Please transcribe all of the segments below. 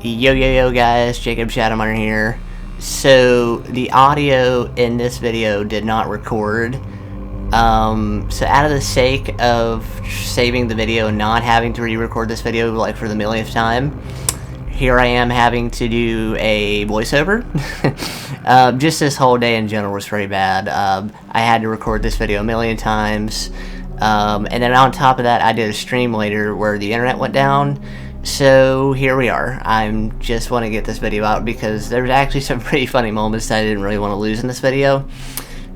Yo guys, Jacobshadowminer here. So the audio in this video did not record. So out of the sake of saving the video and not having to re-record this video like for the millionth time, here I am having to do a voiceover. Just this whole day in general was pretty bad. I had to record this video a million times. And then on top of that, I did a stream later where the internet went down. So here we are. I'm just want to get this video out because there's actually some pretty funny moments that I didn't really want to lose in this video.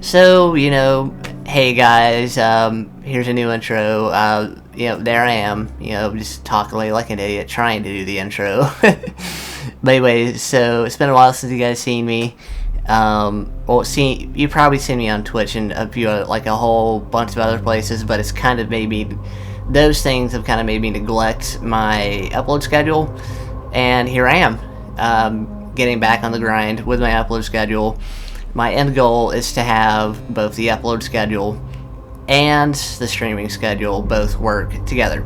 So, you know, hey guys, here's a new intro. There I am, just talking like an idiot trying to do the intro. But anyways, so it's been a while since you guys seen me. You probably seen me on Twitch and a few other, like a whole bunch of other places, but it's kind of made me, those things have kind of made me neglect my upload schedule, and here I am, getting back on the grind with my upload schedule. My end goal is to have both the upload schedule and the streaming schedule both work together.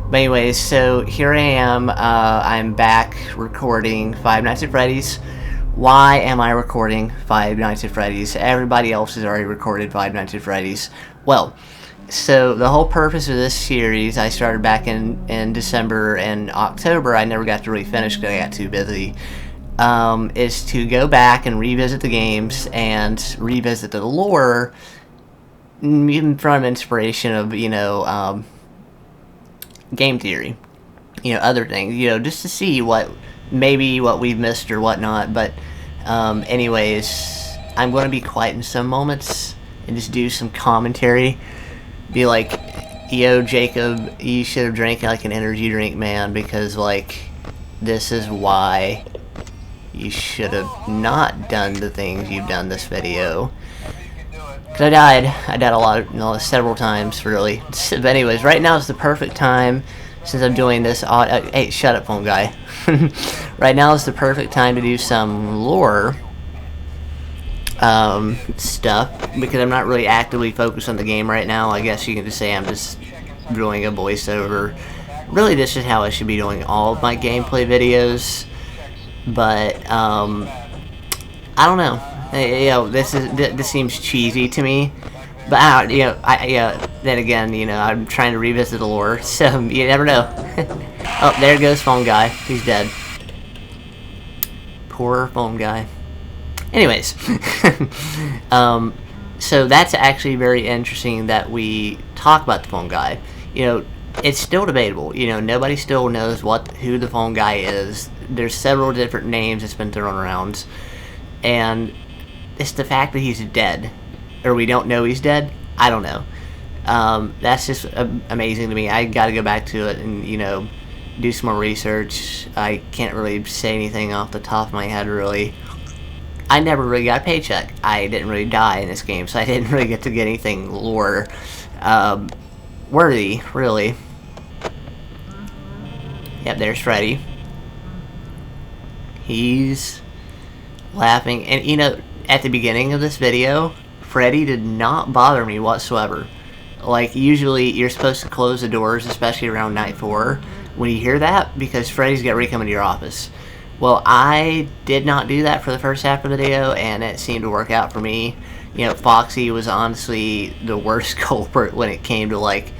But anyways, so here I am, I'm back recording Five Nights at Freddy's. Why am I recording Five Nights at Freddy's? Everybody else has already recorded Five Nights at Freddy's. Well, so the whole purpose of this series, I started back in December and October. I never got to really finish because I got too busy. Is to go back and revisit the games and revisit the lore, even from inspiration of, game theory, other things, just to see what we've missed or whatnot. But anyways, I'm going to be quiet in some moments and just do some commentary. Be like, yo, Jacob, you should have drank like an energy drink, man, because like this is why you should have not done the things you've done this video. Because I died several times, really. But anyways, right now is the perfect time, since I'm doing this hey, shut up, phone guy. Right now is the perfect time to do some lore stuff, because I'm not really actively focused on the game right now. I guess you can just say I'm just doing a voiceover. Really, this is how I should be doing all of my gameplay videos. But I don't know. This seems cheesy to me. But then again, I'm trying to revisit the lore, so you never know. Oh, there goes phone guy. He's dead. Poor phone guy. Anyways, so that's actually very interesting that we talk about the phone guy. It's still debatable. Nobody still knows who the phone guy is. There's several different names that's been thrown around, and it's the fact that he's dead, or we don't know he's dead. I don't know. That's just amazing to me. I got to go back to it and do some more research. I can't really say anything off the top of my head, really. I never really got a paycheck. I didn't really die in this game, so I didn't really get to get anything lore worthy, really. Yep, there's Freddy. He's laughing, and at the beginning of this video, Freddy did not bother me whatsoever. Like, usually you're supposed to close the doors, especially around night 4, when you hear that, because Freddy's getting ready to come into your office. Well, I did not do that for the first half of the video, and it seemed to work out for me. Foxy was honestly the worst culprit when it came to, like,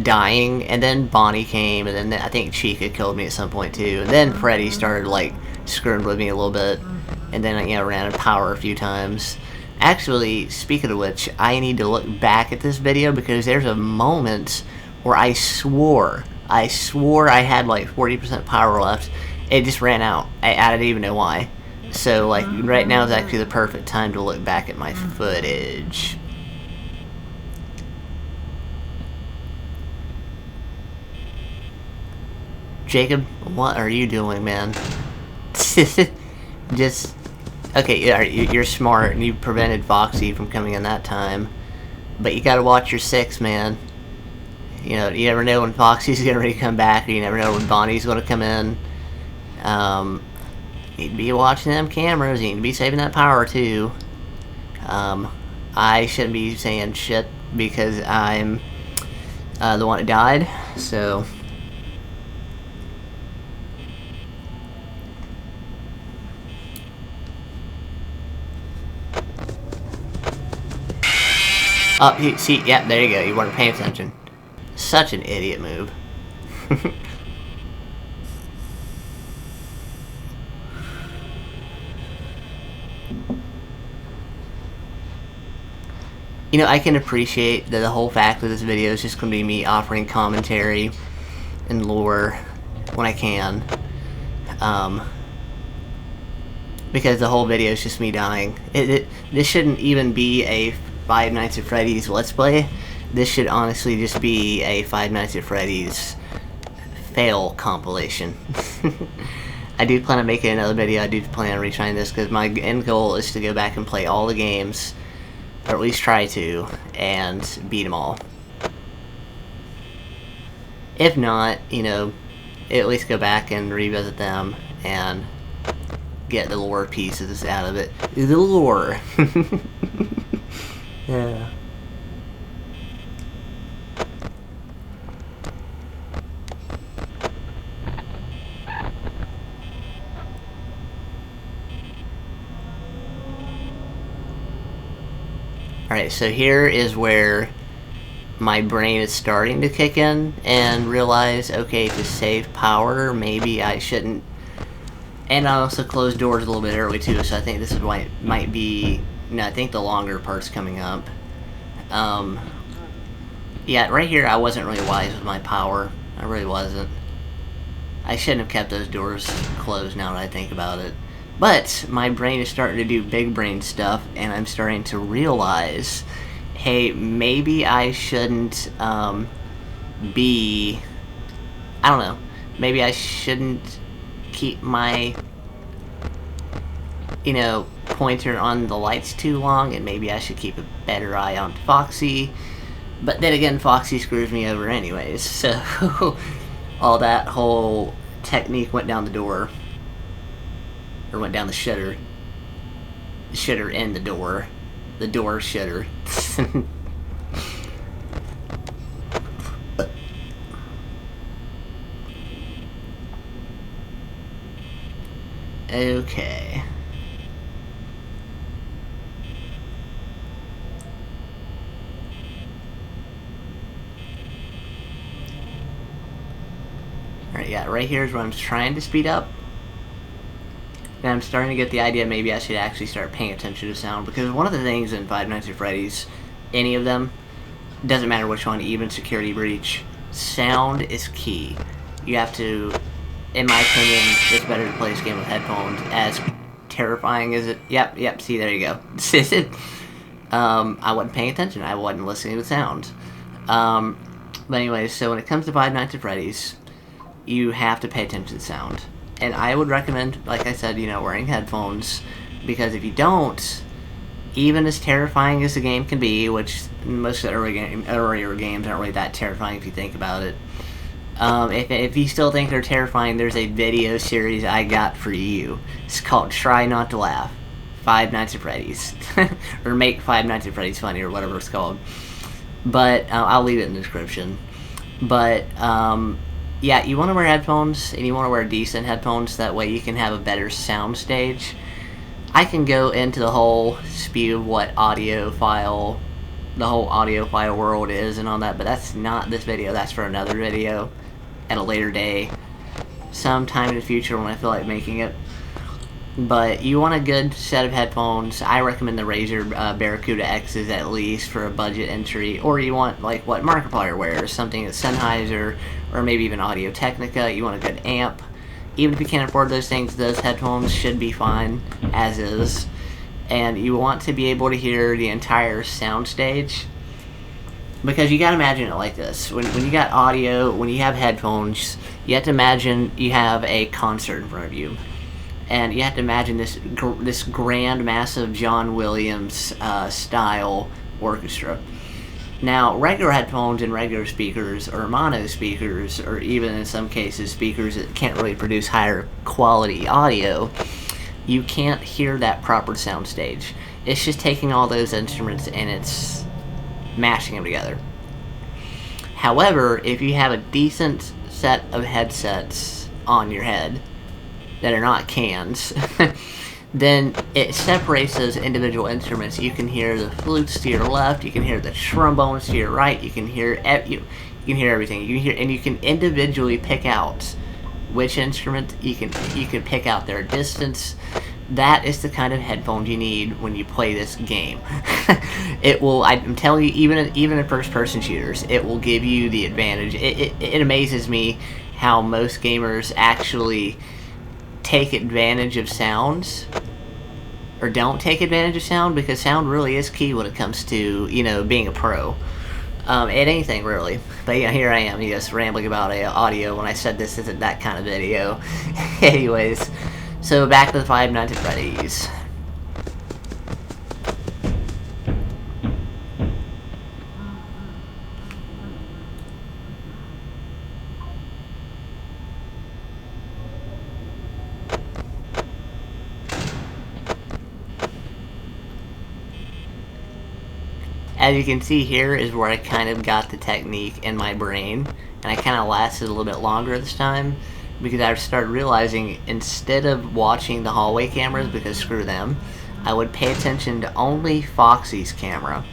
dying, and then Bonnie came, and then I think Chica killed me at some point, too. And then Freddy started, like, screwing with me a little bit, and then I, ran out of power a few times. Actually, speaking of which, I need to look back at this video, because there's a moment where I swore I had, like, 40% power left. It just ran out. I didn't even know why. So, like, right now is actually the perfect time to look back at my footage. Jacob, what are you doing, man? Just... Okay, you're smart, and you prevented Foxy from coming in that time. But you gotta watch your 6, man. You never know when Foxy's gonna come back, or you never know when Bonnie's gonna come in. Need to be watching them cameras. You need to be saving that power too. I shouldn't be saying shit because I'm the one that died. So Oh, see, yeah, there you go. You weren't paying attention. Such an idiot move. You know, I can appreciate that the whole fact of this video is just going to be me offering commentary and lore when I can. Because the whole video is just me dying. This shouldn't even be a Five Nights at Freddy's Let's Play. This should honestly just be a Five Nights at Freddy's fail compilation. I do plan on making another video. I do plan on retrying this because my end goal is to go back and play all the games, or at least try to, and beat them all. If not, you know, at least go back and revisit them and get the lore pieces out of it. The lore. Yeah. Alright, so here is where my brain is starting to kick in and realize, okay, to save power, maybe I shouldn't. And I also closed doors a little bit early too, so I think this is why it might be. No, I think the longer part's coming up. Yeah, right here I wasn't really wise with my power. I really wasn't. I shouldn't have kept those doors closed now that I think about it. But my brain is starting to do big brain stuff, and I'm starting to realize, hey, maybe I shouldn't be. I don't know. Maybe I shouldn't keep my, you know, pointer on the lights too long, and maybe I should keep a better eye on Foxy. But then again, Foxy screws me over anyways, so all that whole technique went down the door. Or went down the shitter. The shitter in the door. The door shitter. Okay. Alright, yeah, right here is where I'm trying to speed up. And I'm starting to get the idea maybe I should actually start paying attention to sound, because one of the things in Five Nights at Freddy's, any of them, doesn't matter which one, even Security Breach, sound is key. You have to, in my opinion, it's better to play this game with headphones, as terrifying as it, yep, see, there you go. I wasn't paying attention, I wasn't listening to sound. But anyways, so when it comes to Five Nights at Freddy's, you have to pay attention to sound. And I would recommend, like I said, you know, wearing headphones, because if you don't, even as terrifying as the game can be, which most of the earlier games aren't really that terrifying if you think about it, if you still think they're terrifying, there's a video series I got for you. It's called Try Not to Laugh. Five Nights at Freddy's. Or Make Five Nights at Freddy's Funny, or whatever it's called. But, I'll leave it in the description. But, yeah, you want to wear headphones, and you want to wear decent headphones, that way you can have a better sound stage. I can go into the whole spew of what the whole audiophile world is and all that, but that's not this video, that's for another video at a later day, sometime in the future when I feel like making it. But you want a good set of headphones. I recommend the Razer Barracuda X's at least for a budget entry, or you want like what Markiplier wears, something at Sennheiser, or maybe even Audio-Technica. You want a good amp. Even if you can't afford those things, those headphones should be fine as is. And you want to be able to hear the entire soundstage, because you gotta imagine it like this. When you got audio, when you have headphones, you have to imagine you have a concert in front of you. And you have to imagine this grand, massive John Williams style orchestra. Now, regular headphones and regular speakers, or mono speakers, or even in some cases speakers that can't really produce higher quality audio, you can't hear that proper soundstage. It's just taking all those instruments and it's mashing them together. However, if you have a decent set of headsets on your head that are not cans, then it separates those individual instruments. You can hear the flutes to your left, you can hear the trombones to your right, you can hear you can hear everything. You can hear, and you can individually pick out which instrument. You can pick out their distance. That is the kind of headphones you need when you play this game. It will, I'm telling you, even in first-person shooters, it will give you the advantage. It amazes me how most gamers actually take advantage of sounds, or don't take advantage of sound, because sound really is key when it comes to, you know, being a pro. At anything, really. But yeah, here I am, just rambling about audio when I said this isn't that kind of video. Anyways, so back to the Five Nights at Freddy's. As you can see, here is where I kind of got the technique in my brain, and I kind of lasted a little bit longer this time, because I started realizing, instead of watching the hallway cameras, because screw them, I would pay attention to only Foxy's camera.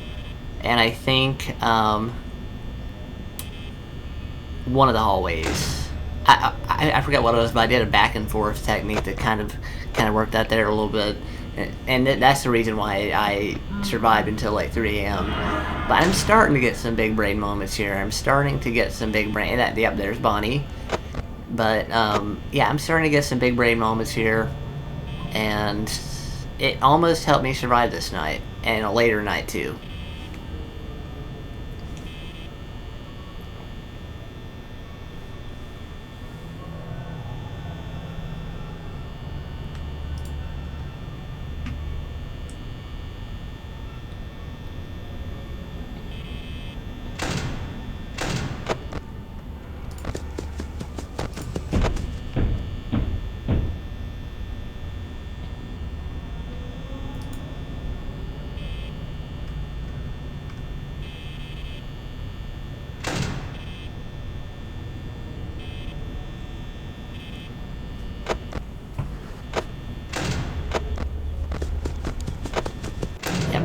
And I think one of the hallways, I forget what it was, but I did a back and forth technique that kind of worked out there a little bit. And that's the reason why I survived until like 3 a.m. But I'm starting to get some big brain moments here. I'm starting to get some big brain... Yep, there's Bonnie. But, yeah, I'm starting to get some big brain moments here. And it almost helped me survive this night. And a later night, too.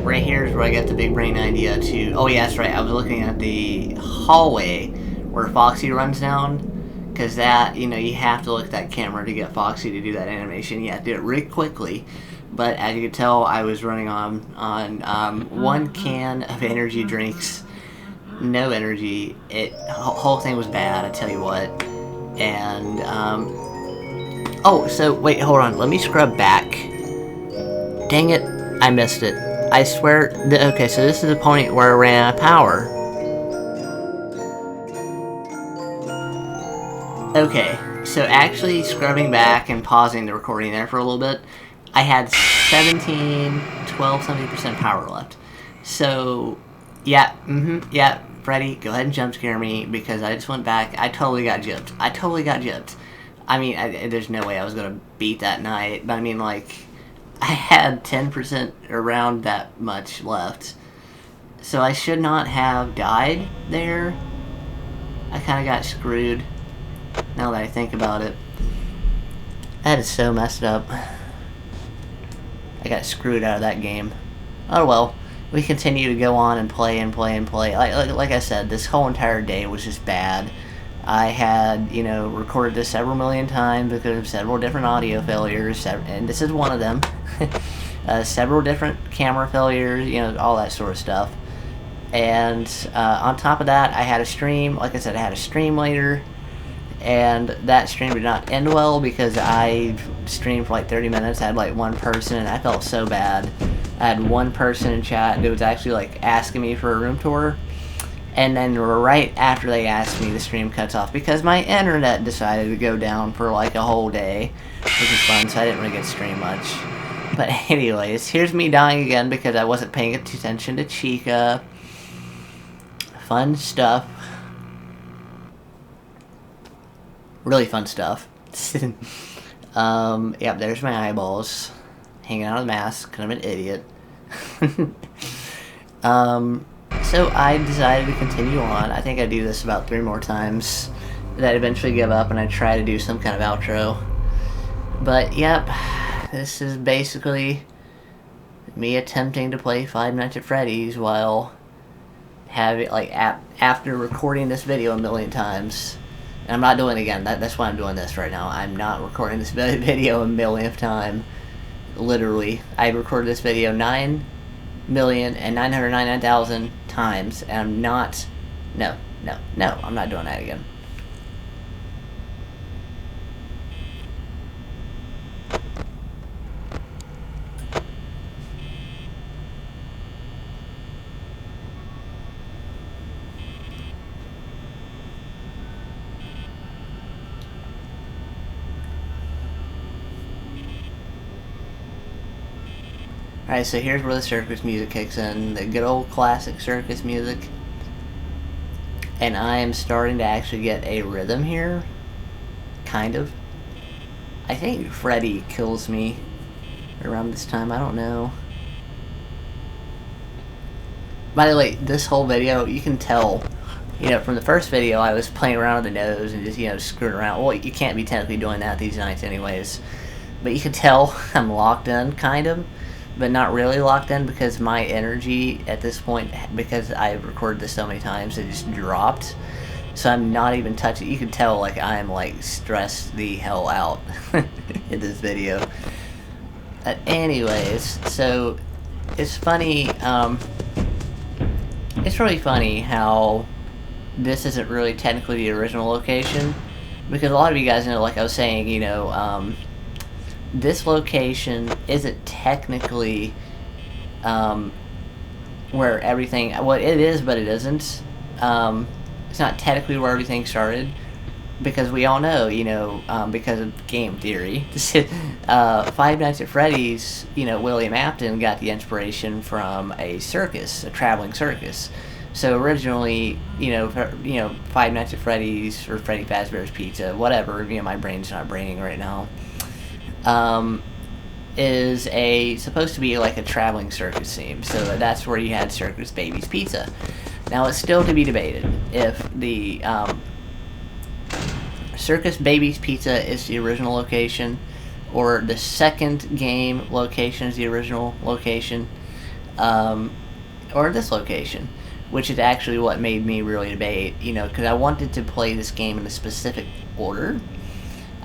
Right here is where I got the big brain idea to... Oh yeah, that's right, I was looking at the hallway where Foxy runs down, because that, you know, you have to look at that camera to get Foxy to do that animation. You have to do it really quickly, but as you can tell, I was running on one can of energy drinks, no energy. Whole thing was bad, I tell you what. And, oh, so, wait, hold on, let me scrub back. Dang it, I missed it. I swear, okay, so this is the point where I ran out of power. Okay, so actually scrubbing back and pausing the recording there for a little bit, I had 17% power left. So, yeah, yeah, Freddy, go ahead and jump scare me, because I just went back. I totally got gypped. I mean, there's no way I was going to beat that night, but I mean, like, I had 10% around that much left. So I should not have died there. I kind of got screwed, now that I think about it. That is so messed up. I got screwed out of that game. Oh well, we continue to go on and play and play and play. Like I said, this whole entire day was just bad. I had, you know, recorded this several million times because of several different audio failures, and this is one of them. Several different camera failures, you know, all that sort of stuff. And on top of that, I had a stream. Like I said, I had a stream later, and that stream did not end well because I streamed for like 30 minutes. I had like one person, and I felt so bad. I had one person in chat that was actually like asking me for a room tour. And then right after they asked me, the stream cuts off because my internet decided to go down for like a whole day, which is fun, so I didn't really get to stream much. But anyways, here's me dying again because I wasn't paying attention to Chica. Fun stuff. Really fun stuff. Yep, there's my eyeballs. Hanging out of the mask, because I'm an idiot. So I decided to continue on. I think I do this about 3 more times. Then I eventually give up and I try to do some kind of outro. But yep, this is basically me attempting to play Five Nights at Freddy's while having, like, after recording this video a million times. And I'm not doing it again. That's why I'm doing this right now. I'm not recording this video a millionth time. Literally, I recorded this video 9,999,000 times, and I'm not. No, I'm not doing that again. Alright, so here's where the circus music kicks in, the good old classic circus music. And I am starting to actually get a rhythm here. Kind of. I think Freddy kills me around this time, I don't know. By the way, this whole video, you can tell, you know, from the first video I was playing around with the nose and just, you know, screwing around. Well, you can't be technically doing that these nights anyways. But you can tell I'm locked in, kind of. But not really locked in, because my energy at this point, because I've recorded this so many times, it just dropped. So I'm not even touching. You can tell, like, I'm, like, stressed the hell out in this video. Anyways, so it's funny. It's really funny how this isn't really technically the original location, because a lot of you guys know, like I was saying, you know, this location isn't technically where everything, well, it is, but it isn't. It's not technically where everything started, because we all know, you know, because of game theory, Five Nights at Freddy's, you know, William Afton got the inspiration from a circus, a traveling circus. So originally, you know, Five Nights at Freddy's or Freddy Fazbear's Pizza, whatever, you know, my brain's not braining right now. Is supposed to be like a traveling circus theme, so that's where you had Circus Baby's Pizza. Now it's still to be debated if the Circus Baby's Pizza is the original location, or the second game location is the original location, or this location, which is actually what made me really debate, you know, because I wanted to play this game in a specific order.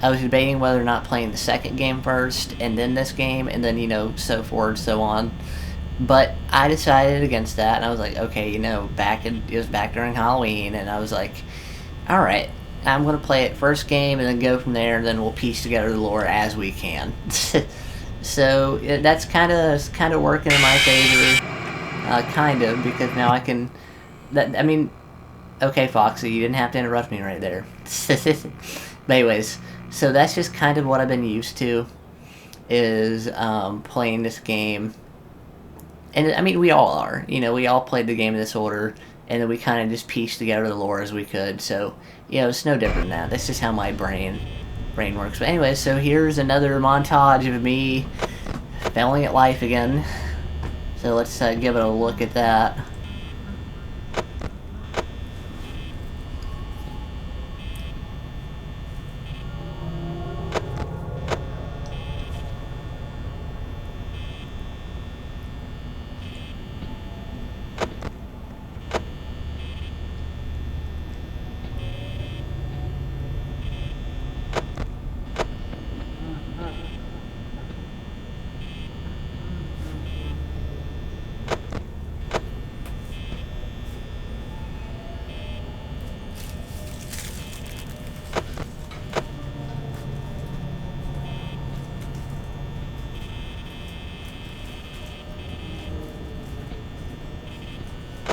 I was debating whether or not playing the second game first, and then this game, and then, you know, so forth, so on. But I decided against that, and I was like, okay, you know, it was back during Halloween, and I was like, alright, I'm going to play it first game, and then go from there, and then we'll piece together the lore as we can. So, that's kind of working in my favor, kind of, because now I can, I mean, okay, Foxy, you didn't have to interrupt me right there. But anyways, so that's just kind of what I've been used to, is playing this game. And I mean, we all are. You know, we all played the game in this order, and then we kind of just pieced together the lore as we could. So, you know, it's no different than that. That's just how my brain works. But anyway, so here's another montage of me failing at life again. So let's give it a look at that.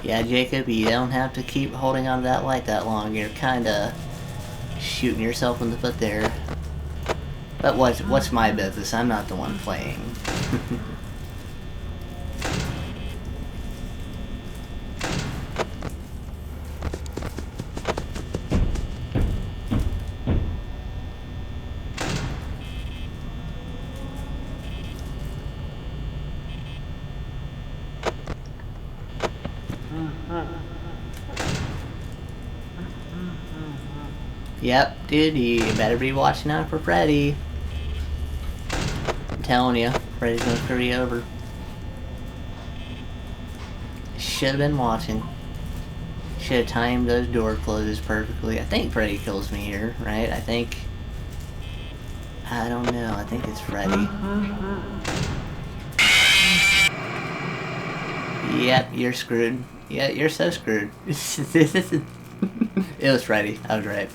Yeah, Jacob, you don't have to keep holding on to that light that long. You're kinda shooting yourself in the foot there. But what's my business? I'm not the one playing. Yep, dude, you better be watching out for Freddy. telling you, Freddy's gonna screw you over. Should have been watching. Should have timed those door closes perfectly. I think Freddy kills me here, right? I don't know. I think it's Freddy. Yep, you're screwed. Yeah, you're so screwed. It was Freddy. I was right.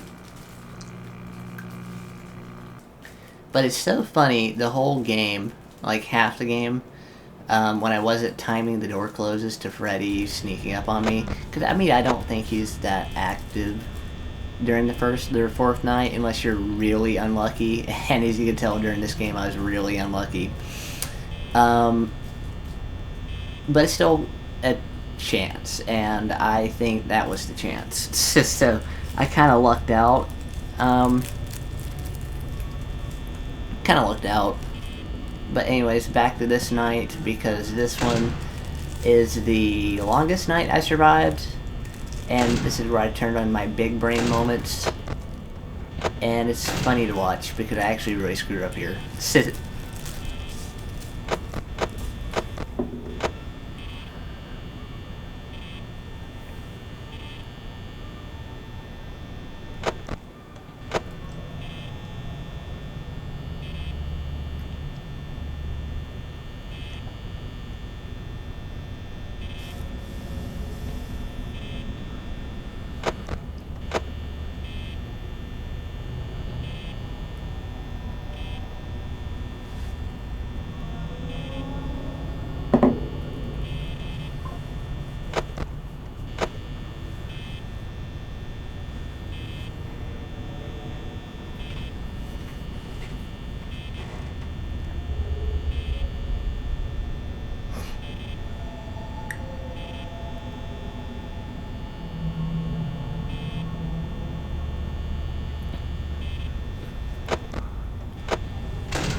But it's so funny, the whole game, like half the game, when I wasn't timing the door closes to Freddy sneaking up on me. Because, I mean, I don't think he's that active during the first or fourth night, unless you're really unlucky. And as you can tell, during this game, I was really unlucky. But it's still a chance, and I think that was the chance. So, I kind of lucked out. But anyways, back to this night, because this one is the longest night I survived, and this is where I turned on my big brain moments, and it's funny to watch because I actually really screwed up here.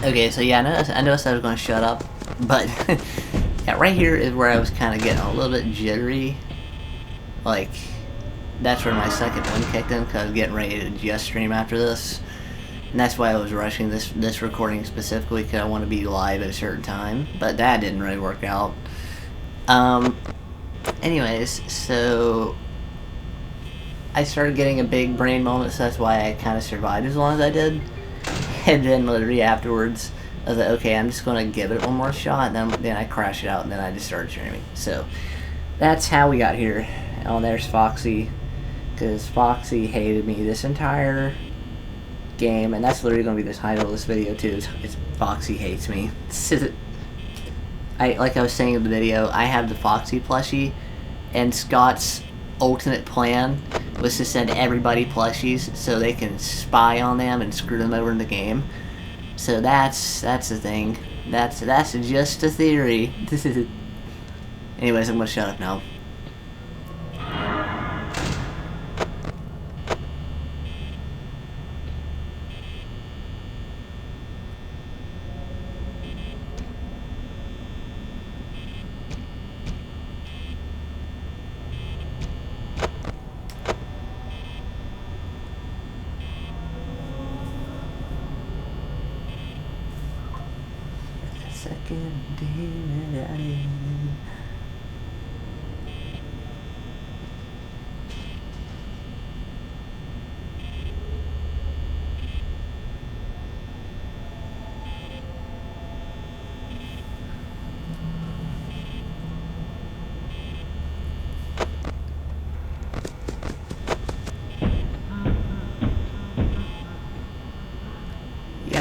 Okay, so yeah, I noticed I was going to shut up, but yeah, right here is where I was kind of getting a little bit jittery. Like, that's where my second one kicked in, because I was getting ready to just stream after this. And that's why I was rushing this recording specifically, because I want to be live at a certain time. But that didn't really work out. Anyways, so I started getting a big brain moment, so that's why I kind of survived as long as I did. And then literally afterwards, I was like, okay, I'm just going to give it one more shot, and then I crashed it out, and then I just started streaming. So, that's how we got here. Oh, there's Foxy, because Foxy hated me this entire game, and that's literally going to be the title of this video, too. It's Foxy Hates Me. Like I was saying in the video, I have the Foxy plushie, and Scott's ultimate plan was to send everybody plushies so they can spy on them and screw them over in the game. So that's the thing. That's just a theory. Anyways, I'm gonna shut up now.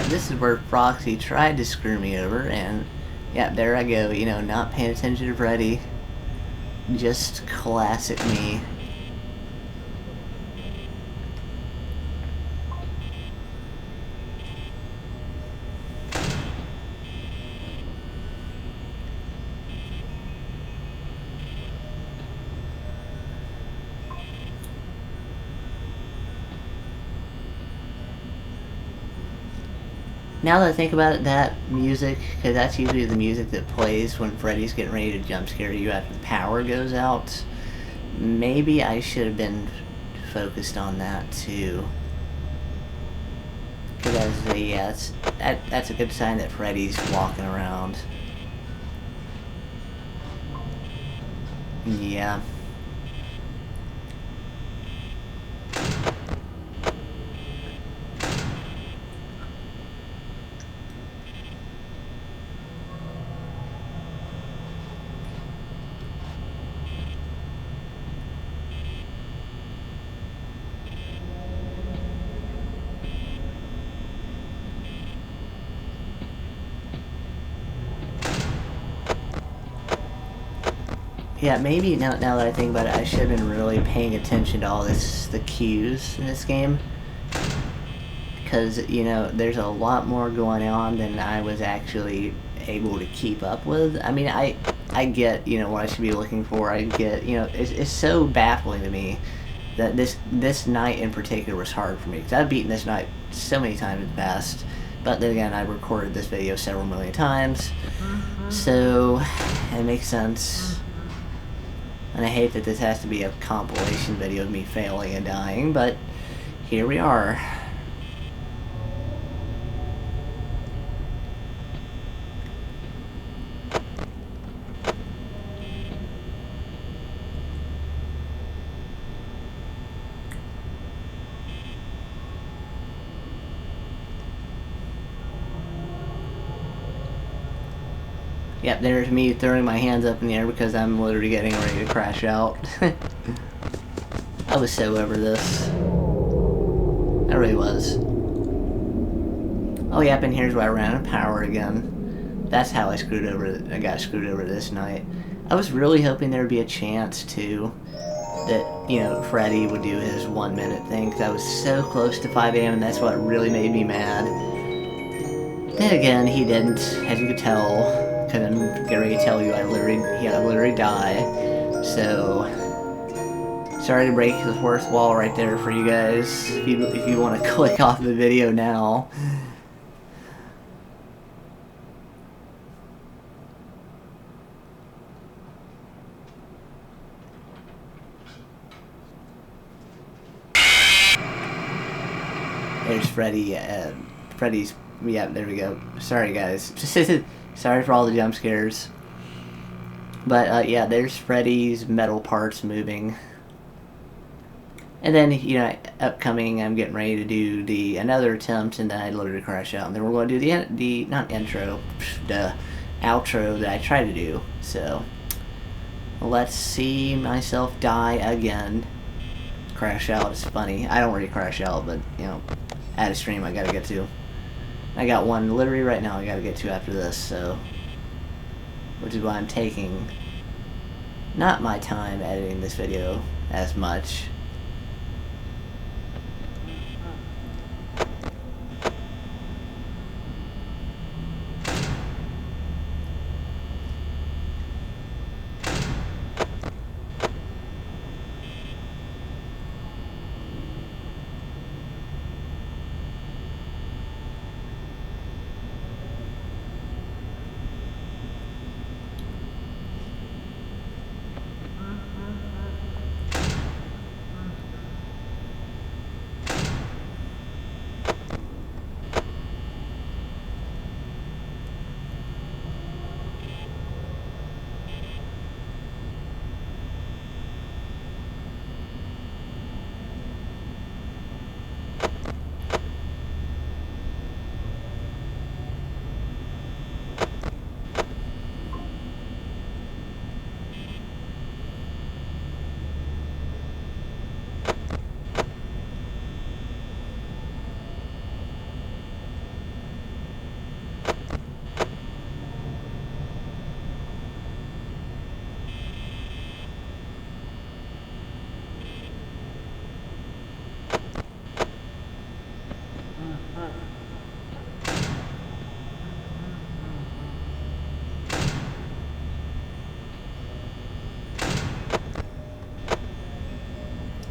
This is where Foxy tried to screw me over, and yeah, there I go, you know, not paying attention to Freddy. Just classic me. Now that I think about it, that music, because that's usually the music that plays when Freddy's getting ready to jump scare you after the power goes out. Maybe I should have been focused on that too. Yeah, that's a good sign that Freddy's walking around. Yeah. Yeah, maybe now that I think about it, I should have been really paying attention to all the cues in this game. Because, you know, there's a lot more going on than I was actually able to keep up with. I mean, I get, you know, what I should be looking for. I get, you know, it's so baffling to me that this night in particular was hard for me. Because I've beaten this night so many times in the past. But then again, I recorded this video several million times. So, it makes sense. And I hate that this has to be a compilation video of me failing and dying, but here we are. Yep, there's me throwing my hands up in the air because I'm literally getting ready to crash out. I was so over this. I really was. Oh yep, and here's where I ran out of power again. That's how I got screwed over this night. I was really hoping there would be a chance too that, you know, Freddy would do his 1 minute thing, because I was so close to 5 AM and that's what really made me mad. Then again, he didn't, as you could tell. Because I'm getting ready to tell you, I literally die. So, sorry to break the fourth wall right there for you guys. If you want to click off the video now. There's Freddy. Freddy's. Yeah, there we go. Sorry, guys. Sorry for all the jump scares. But, yeah, there's Freddy's metal parts moving. And then, you know, upcoming, I'm getting ready to do another attempt, and then I literally crash out. And then we're going to do the not intro, the outro that I tried to do. So, let's see myself die again. Crash out is funny. I don't really crash out, but, you know, at a stream I gotta get to. I got one literally right now I gotta get to after this, so... Which is why I'm taking not my time editing this video as much.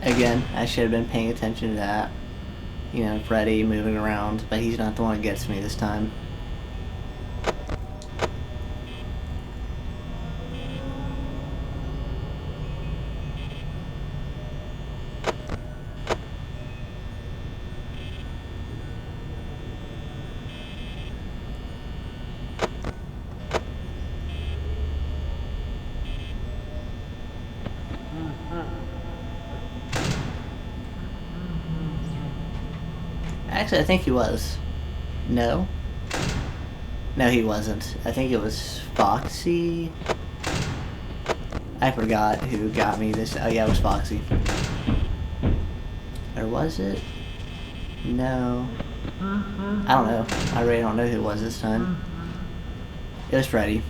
Again, I should have been paying attention to that. You know, Freddy moving around, but he's not the one that gets me this time. Actually, I think he was. No? No, he wasn't. I think it was Foxy. I forgot who got me this. Oh, yeah, it was Foxy. Or was it? No. I don't know. I really don't know who it was this time. It was Freddy.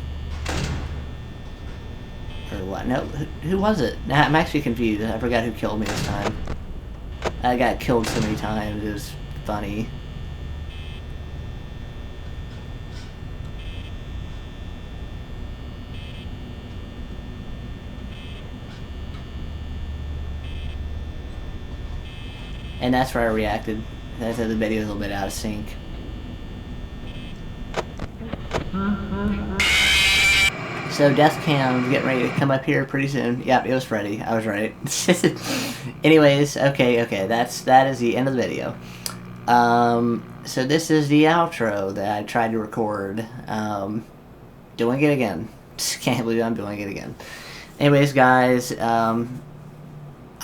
Or what? No, who was it? Nah, I'm actually confused. I forgot who killed me this time. I got killed so many times. It was funny. And that's where I reacted. I said the video was a little bit out of sync. So Deathcam's getting ready to come up here pretty soon. Yep, it was Freddy. I was right. Anyways, okay, that is the end of the video. So this is the outro that I tried to record. Doing it again. Just can't believe I'm doing it again. Anyways, guys,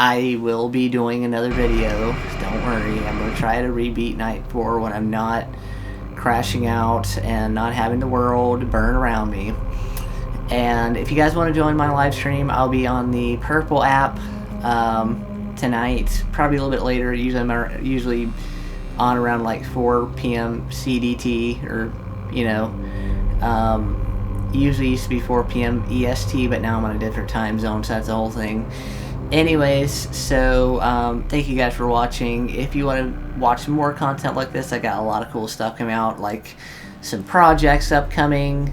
I will be doing another video. Don't worry. I'm going to try to rebeat Night 4 when I'm not crashing out and not having the world burn around me. And if you guys want to join my live stream, I'll be on the Purple app tonight, probably a little bit later. Usually on around like 4 p.m. CDT, or, you know, usually used to be 4 p.m. EST, but now I'm on a different time zone, so that's the whole thing. Anyways, so thank you guys for watching. If you want to watch more content like this, I got a lot of cool stuff coming out, like some projects upcoming.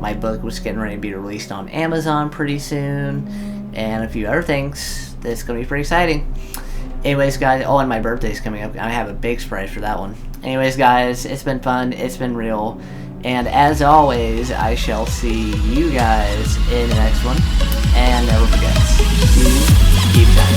My book was getting ready to be released on Amazon pretty soon, and a few other things that's going to be pretty exciting. Anyways, guys, oh, and my birthday's coming up. I have a big surprise for that one. Anyways, guys, it's been fun. It's been real. And as always, I shall see you guys in the next one. And never forget, keep shining.